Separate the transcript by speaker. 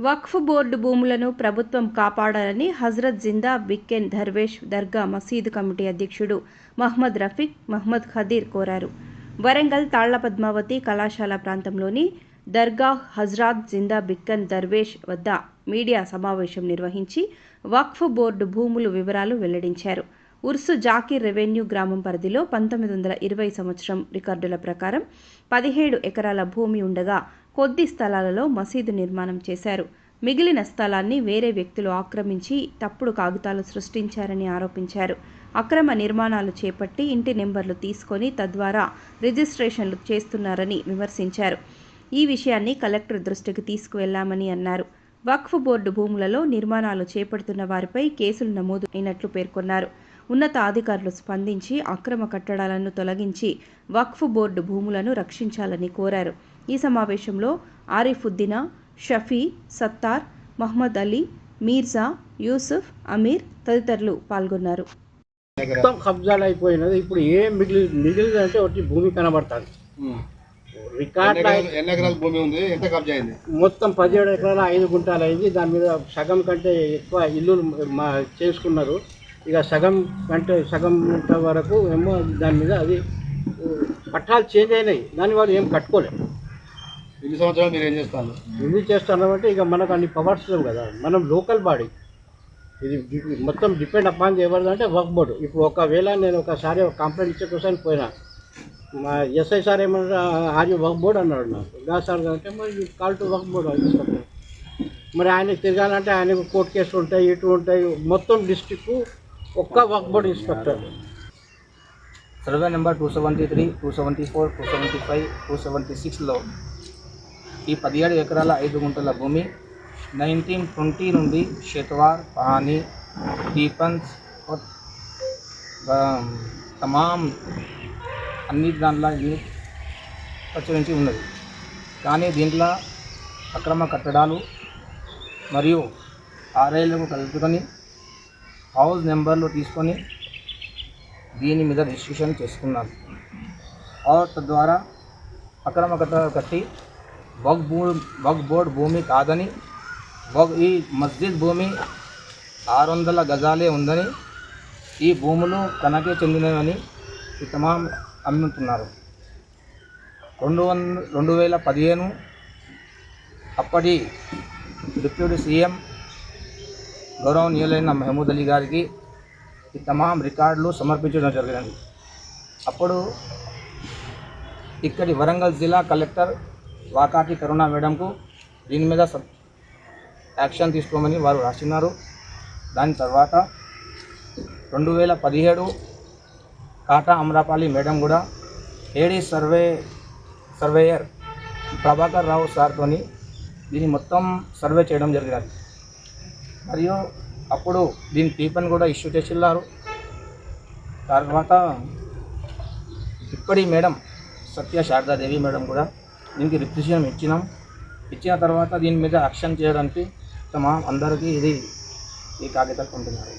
Speaker 1: వక్ఫ్ board భూములను ప్రభుత్వం కాపాడాలని హజ్రత్ జిందా బిక్కెన్ దర్వేష్ దర్గా మసీదు కమిటీ అధ్యక్షుడు మహ్మద్ రఫీక్ మహ్మద్ ఖదీర్ కోరారు. వరంగల్ తాళ్ల పద్మావతి కళాశాల ప్రాంతంలోని దర్గా హజ్రత్ జిందా బిక్కెన్ దర్వేష్ వద్ద మీడియా సమావేశం నిర్వహించి వక్ఫ్ బోర్డు భూములు వివరాలు వెల్లడించారు. ఉర్సు జాకీర్ రెవెన్యూ గ్రామం పరిధిలో 1920 సంవత్సరం రికార్డుల ప్రకారం 17 ఎకరాల భూమి ఉండగా కొద్ది స్థలాలలో మసీదు నిర్మాణం చేశారు. మిగిలిన స్థలాన్ని వేరే వ్యక్తులు ఆక్రమించి తప్పుడు కాగితాలు సృష్టించారని ఆరోపించారు. అక్రమ నిర్మాణాలు చేపట్టి ఇంటి నెంబర్లు తీసుకొని తద్వారా రిజిస్ట్రేషన్లు చేస్తున్నారని విమర్శించారు. ఈ విషయాన్ని కలెక్టర్ దృష్టికి తీసుకువెళ్లామని అన్నారు. వక్ఫ్ బోర్డు భూములలో నిర్మాణాలు చేపడుతున్న వారిపై కేసులు నమోదు అయినట్లు పేర్కొన్నారు. ఉన్నతాధికారులు స్పందించి అక్రమ కట్టడాలను తొలగించి వక్ఫ్ బోర్డు భూములను రక్షించాలని కోరారు. ఈ సమావేశంలో ఆరిఫుద్దీనా, షఫీ, సత్తార్, మహ్మద్ అలీ, మీర్జా, యూసుఫ్, అమీర్ తదితరులు పాల్గొన్నారు.
Speaker 2: మొత్తం కబ్జాలు అయిపోయినది. ఇప్పుడు ఏం మిగిలిందంటే ఒకటి భూమి కనబడుతుంది. రికార్డ్
Speaker 3: ఎన్ని ఎకరాల భూమి ఉంది, ఎంత కబ్జా అయింది?
Speaker 2: మొత్తం 17 ఎకరాల 5 గుంటలు అయింది. దాని మీద సగం కంటే ఎక్కువ ఇల్లు చేసుకున్నారు. ఇక సగం కంటే సగం వరకు ఏమో దాని మీద అది పట్టాలు చేంజ్ అయినాయి. దాని వాళ్ళు ఏం కట్టుకోలేదు.
Speaker 3: ఇన్ని సంవత్సరాలు మీరు ఏం చేస్తాను?
Speaker 2: ఎందుకు చేస్తున్నామంటే ఇక మనకు అన్ని పవర్స్ లేవు కదా. మనం లోకల్ బాడీ, ఇది మొత్తం డిపెండ్ అపాన్ ఎవరిదంటే వక్ఫ్ బోర్డు. ఇప్పుడు ఒకవేళ నేను ఒకసారి కంప్లైంట్ ఇచ్చే కోసం పోయినా, మా ఎస్ఐ సార్ ఏమన్నా ఆది వక్ఫ్ బోర్డు అన్నాడు నాకు. గా సార్ అంటే మరి కాల్ టు వక్ఫ్ బోర్డు తీసుకుంటాను. మరి ఆయనకి తిరగాలంటే ఆయనకు కోర్టు కేసులు ఉంటాయి, ఇటు ఉంటాయి. మొత్తం డిస్టిక్ ఒక్క వక్ఫ్ బోర్డు ఇన్స్పెక్టర్.
Speaker 4: సర్వే నెంబర్ 273, 274, 275, 276లో ఈ 17 ఎకరాల 5 గుంటల భూమి 1920 నుండి షెత్వార్, పానీ, టీపన్స్ తమాం అన్ని దాంట్లో ప్రచురించి ఉన్నది. కానీ దీంట్లో అక్రమ కట్టడాలు మరియు ఆర్ఐలకు కలుపుకొని హౌస్ నెంబర్లు తీసుకొని దీని మీద రిజిస్ట్రేషన్ చేసుకున్నారు. తద్వారా అక్రమ కట్టడాలు కట్టి వక్ఫ్ బోర్డ్ భూమి కాదని, ఈ మస్జిద్ భూమి 600 గజాలే ఉందని, ఈ భూములు తనకే చెందినవని తమాం అమ్ముతున్నారు. 2015 అప్పటి డిప్యూటీ సీఎం గౌరవనీయులైన మహమూద్ అలీ గారికి ఈ తమాం రికార్డులు సమర్పించడం జరిగినది. అప్పుడు ఇక్కడి వరంగల్ జిల్లా కలెక్టర్ వాకాటి కరుణ మేడంకు దీని మీద యాక్షన్ తీసుకోమని వారు రాసినారు. దాని తర్వాత 2017 కాటా అమరాపల్లి మేడం కూడా ఏడీ సర్వేయర్ ప్రభాకర్ రావు సార్తోని దీన్ని మొత్తం సర్వే చేయడం జరిగినది. మరియు అప్పుడు దీని టీపన్ కూడా ఇష్యూ చేసిన్నారు. తర్వాత ఇప్పటి మేడం సత్య శారదాదేవి మేడం కూడా దీనికి రిప్రజెంటేషన్ ఇచ్చిన తర్వాత దీని మీద యాక్షన్ చేయడానికి అందరికీ ఇది ఈ కాగితాలు పంపినారు.